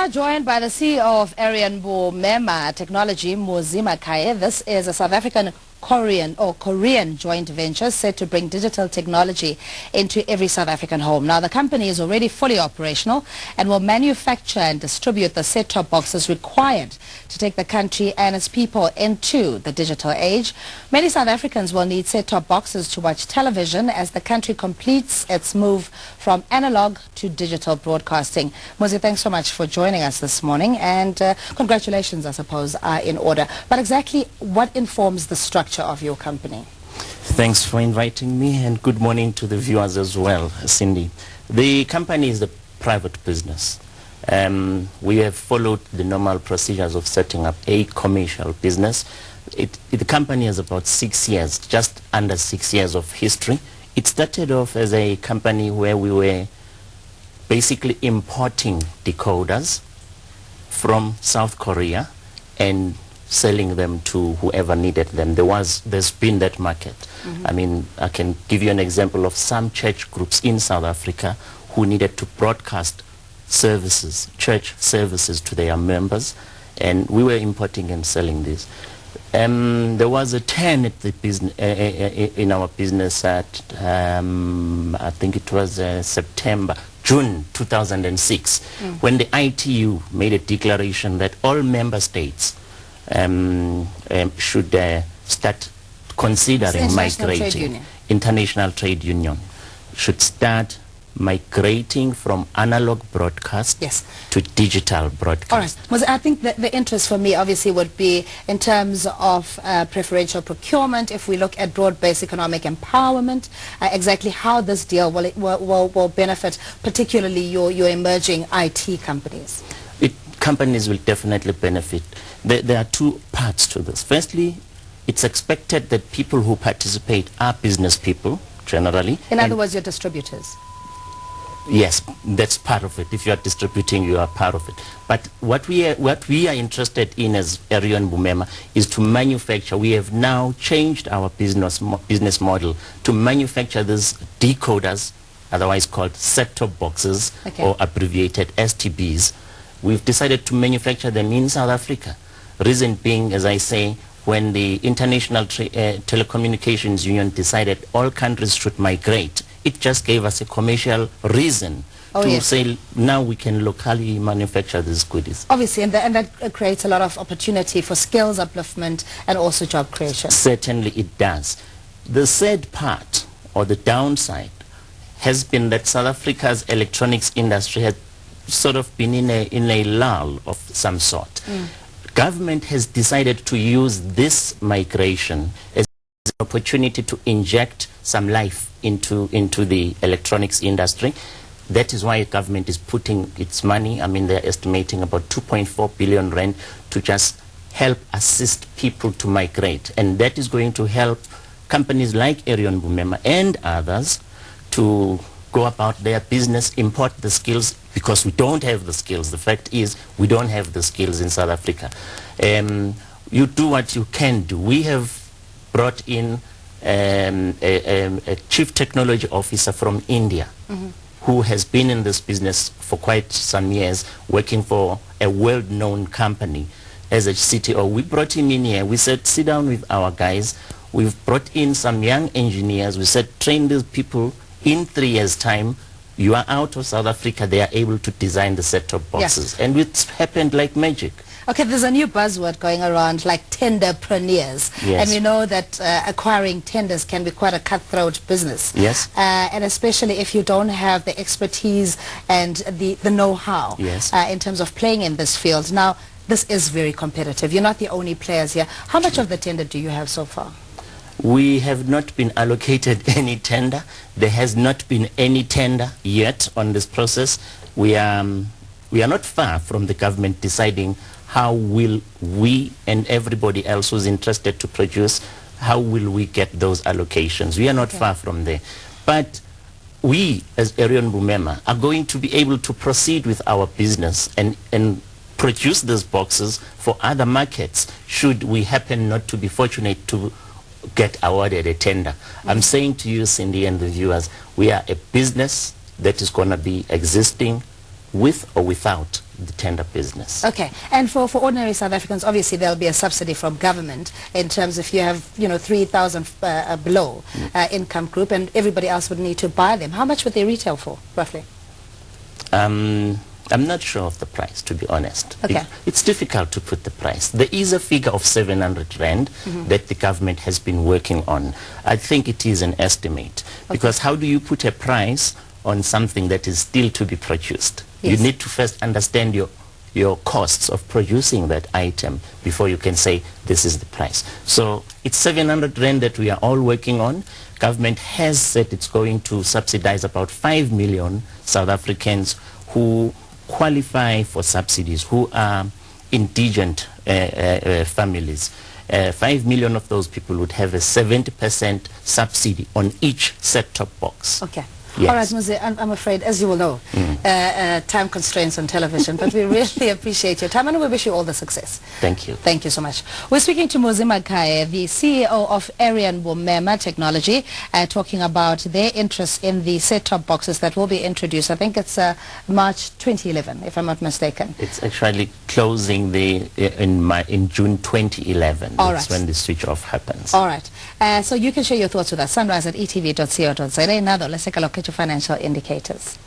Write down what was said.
now joined by the CEO of InterviewMuziMakhaye. This is a South African Korean joint venture set to bring digital technology into every South African home. Now, the company is already fully operational and will manufacture and distribute the set-top boxes required to take the country and its people into the digital age. Many South Africans will need set-top boxes to watch television as the country completes its move from analog to digital broadcasting. Muzi, thanks so much for joining us this morning, and congratulations, I suppose, are in order. But exactly what informs the structure of your company? Thanks for inviting me, and good morning to the viewers as well, Cindy. The company is a private business. We have followed the normal procedures of setting up a commercial business. The company has about 6 years, just under 6 years of history. It started off as a company where we were basically importing decoders from South Korea and selling them to whoever needed them. There's been that market. I mean, I can give you an example of some church groups in South Africa who needed to broadcast services, church services, to their members, and we were importing and selling this. There was a turn at the business, in our business at, I think it was June 2006, when the ITU made a declaration that all member states should start considering migrating. International Trade Union should start migrating from analog broadcast to digital broadcast. All right. Well, I think that the interest for me obviously would be in terms of preferential procurement. If we look at broad-based economic empowerment, exactly how this deal will benefit particularly your emerging IT companies. Companies will definitely benefit. There are two parts to this. Firstly, it's expected that people who participate are business people, generally. In other words, your distributors. Yes, that's part of it. If you are distributing, you are part of it. But what we are interested in as Arion Bumema is to manufacture. We have now changed our business model to manufacture these decoders, otherwise called set-top boxes, or abbreviated STBs. We've decided to manufacture them in South Africa. Reason being, as I say, when the International Telecommunications Union decided all countries should migrate, it just gave us a commercial reason to say now we can locally manufacture these goodies. Obviously, and that creates a lot of opportunity for skills upliftment and also job creation. Certainly it does. The sad part, or the downside, has been that South Africa's electronics industry has sort of been in a lull of some sort. Government has decided to use this migration as an opportunity to inject some life into the electronics industry. That is why government is putting its money, I mean, they're estimating about 2.4 billion rand to just help assist people to migrate. And that is going to help companies like Arion Bumema and others to go about their business, import the skills, because we don't have the skills. The fact is, we don't have the skills in South Africa. You do what you can do. We have brought in a chief technology officer from India who has been in this business for quite some years, working for a world-known company as a CTO. We brought him in here. We said, sit down with our guys. We've brought in some young engineers. We said, train these people. In 3 years' time, you are out of South Africa, they are able to design the set-top boxes. And it's happened like magic. Okay, there's a new buzzword going around, like tenderpreneurs. And we know that acquiring tenders can be quite a cutthroat business. And especially if you don't have the expertise and the know-how in terms of playing in this field. Now, this is very competitive. You're not the only players here. How much of the tender do you have so far? We have not been allocated any tender. There has not been any tender yet on this process. We are not far from the government deciding how will we and everybody else who's interested to produce, how will we get those allocations. We are not far from there. But we, as Arion Bumema, are going to be able to proceed with our business and produce these boxes for other markets, should we happen not to be fortunate to get awarded a tender. I'm saying to you, Cindy, and the viewers, we are a business that is going to be existing with or without the tender business. Okay, and for ordinary South Africans, obviously there'll be a subsidy from government in terms if you have, 3,000 below income group, and everybody else would need to buy them. How much would they retail for, roughly? I'm not sure of the price, to be honest. Okay. It's difficult to put the price. There is a figure of 700 rand that the government has been working on. I think it is an estimate, because how do you put a price on something that is still to be produced? Yes. You need to first understand your costs of producing that item before you can say this is the price. So it's 700 rand that we are all working on. Government has said it's going to subsidize about 5 million South Africans who qualify for subsidies, who are indigent families. 5 million of those people would have a 70% subsidy on each set-top box. Okay. Yes. All right, Muzi, I'm afraid, as you will know, time constraints on television, but we really appreciate your time and we wish you all the success. Thank you. Thank you so much. We're speaking to MuziMakhaye, the CEO of InterviewMuziMakhaye Technology, talking about their interest in the set-top boxes that will be introduced. I think it's March 2011, if I'm not mistaken. It's actually closing in June 2011. All That's right. when the switch-off happens. All right. So you can share your thoughts with us. Sunrise at etv.co.za. Now, let's take a look at your financial indicators.